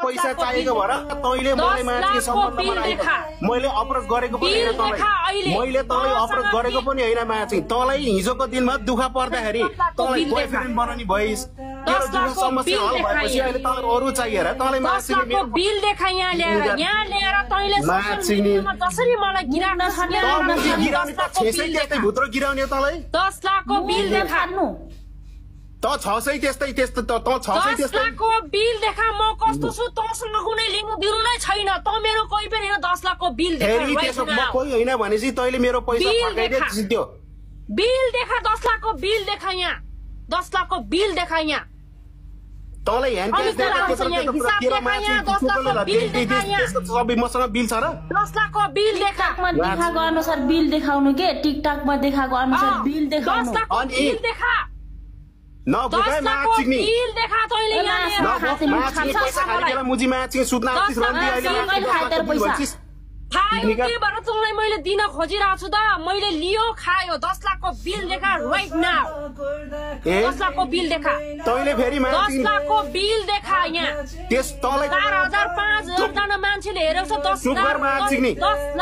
पैसा चाहिएको भएर तैँले मलाई माथि सम्बन्ध मैले अप्रोच गरेको पनि होइन तँलाई मैले तँलाई अप्रोच गरेको पनि होइन माथि तँलाई हिजोको दिनमा दुःख पर्दाखेरि तँलाई बोयफ्रेन्ड बनाउने भइस् तेरो जुन समस्या हल भएपछि अहिले तँलाई अरू चाहिएर तँलाई माथिले मेरो बिल देखा यहाँ ल्याएर तैँले जसरी मलाई गिराउन त्यस्तै भित्र गिराउने तँलाई 10 लाखको बिल देखानु त 600 त्यस्तै त्यस्तो त 600 त्यस्तै 10 लाखको बिल देखा म कस्तो छु तँसँग कुनै लिनु दिनु नै छैन त मेरो कोही पनि हैन 10 लाखको बिल देखा म कोही हैन भनेसी तैँले मेरो पैसा फर्काइदे त्यो बिल देखा 10 लाखको बिल देखा यहाँ 10 लाखको बिल देखा यहाँ तँलाई ह्यान्ड क्यास त्यसको सबै मसँग बिल छ र 10 लाखको बिल टिकटकमा देखाएको अनुसार बिल देखाउनु के टिकटकमा देखाएको अनुसार बिल देखाउनु 10 लाखको बिल देखा नबुझाइ माछिनी बिल देखा तैँले यहाँ मुजी माछिङ सुत्न आउँछिस रन्दी अहिले खायो के भएर तँलाई मैले दिन खोजिरहेको छु त मैले लियो खायो 10 लाखको बिल देखा राइट नाउ 10 लाखको बिल देखा तैँले फेरि 10 लाखको बिल देखा यहाँ त्यस तँलाई 4000 5000 जना मान्छेले हेरेको छ 10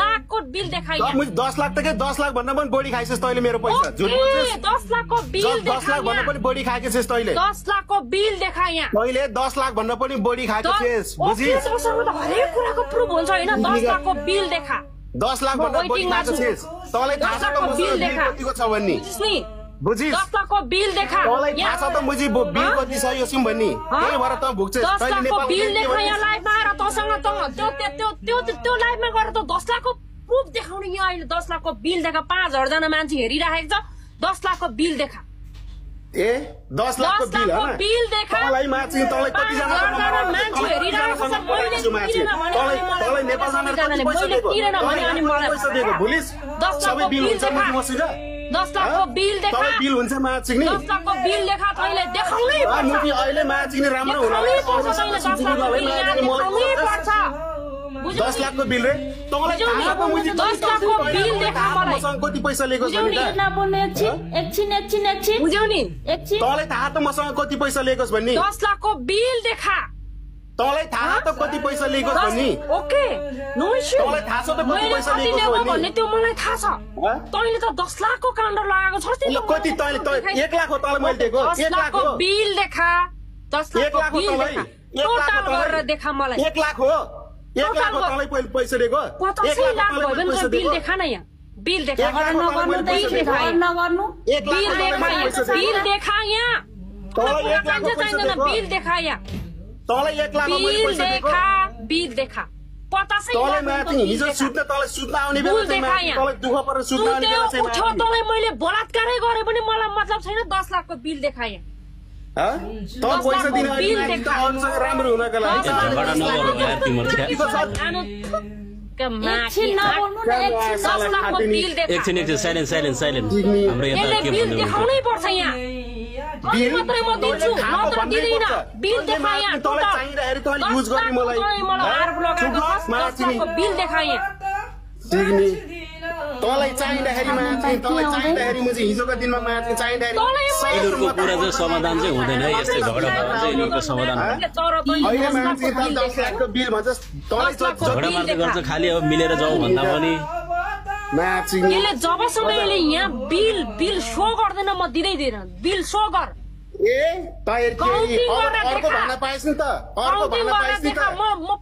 लाखको बिल देखा यहाँ 10 लाख त के 10 लाख भन्दा पनि बढी खाइछस् तैँले मेरो पैसा झुट बोल्छस् 10 लाखको बिल देखा 10 लाख भन्दा पनि बढी खाएको छस् तैँले 10 लाखको बिल देखा यहाँ तैँले 10 लाख भन्दा पनि बढी खाएको छस् बुझिस् हरेक कुराको प्रुफ हुन्छ हैन 10 लाखको बिल देखा 10 लाख भन्दा बढी खाएको छस् तँलाई थाहा छ त मसँग बिल कतिको छ भन्ने बुझिस् 10 लाखको बिल देखा तँलाई थाहा छ त मुजी बिल कति छ यो सिम भन्ने त्यही भएर त भुक्छस् तैँले नेपालमा बिल देखा यहाँ लाइभमा आएर तँसँग त्यो लाइभमा गएर त 10 लाखको प्रुफ देखाउने यहाँ अहिले 10 लाखको बिल देखा 5000 जना मान्छे हेरिरहेको छ 10 लाखको बिल देखा ए 10 लाखको बिल देखा तँलाई मान्छे तँलाई कति जना मान्छे हेरिरहेको छ तँलाई नेपाल जान कति पैसा दिएको पैसा दिएको भुलिस् सबै बिल हुन्छ मुजी मसिन 10 लाखको बिल देखा तँलाई बिल हुन्छ माछिङ नि 10 लाखको बिल देखा तैँले देखाउनै पर्छ मुजी अहिले माछिङ नि राम्रो हुन पर्छ 10 लाखको बिल रे तँलाई थाहा छ मुजी 10 लाखको बिल देखा मलाई मसँग कति पैसा लिएको छ नि नबोल्नु एकछिन बुझ्यौ नि तँलाई थाहा त मसँग कति पैसा लिएको छ भन्ने 10 लाखको बिल देखा तँलाई थाहा त कति पैसा लिएको छ भन्ने ओके नो इश्यू तँलाई थाहा छ त कति पैसा लिएको छ भन्ने त्यो मलाई थाहा छ तैँले त 10 लाखको काउन्टर लगाएको छस् नि कति तैँले 1 लाख हो तँलाई मैले दिएको 1 लाख हो बिल देखा 10 लाखको बिल देखा टोटल गरेर देखा मलाई 1 लाख हो 1 लाख हो तँलाई पैसा दिएको 85 लाख भयो भने बिल देखा न यहाँ बिल देखा नगर्नु बिल देखा यहाँ बिल देखा यहाँ तँलाई 1 लाख बिल देखा 85 तँलाई माथि हिजो सुत्न तँलाई सुत्न आउने बेला तँलाई दुःख परेर सुत्न आउने बेला चाहिँ तँलाई मैले बलात्कारै गरे पनि मलाई मतलब छैन 10 लाखको बिल देखा यहाँ त पैसा दिन अरूसँग राम्रो हुनको लागि एकछिन साइलेन्ट हाम्रो यहाँ के भन्नु देखाउनै पर्छ यहाँ बिल मात्रै म दिन्छु नत्र दिदैन बिल देखा यहाँ तँलाई चाहिँदाखेरि तँले युज गर्ने मलाई बिल देखा यहाँ तँलाई चाहिँदाखेरि मुझे हिजोको दिनमा माथि चाहिँदाखेरि कुरा चाहिँ समाधान चाहिँ हुँदैन यस्तै झगडा भएर चाहिँ यिनीहरूको समाधान बिल भन्छ झगडा मार्दै गर्छ खालि अब मिलेर जाउँ भन्दा पनि यसले जबसम्म यसले यहाँ बिल सो गर्दैन म दिँदैन बिल सो गर अर्को भन्न पाइस् नि त म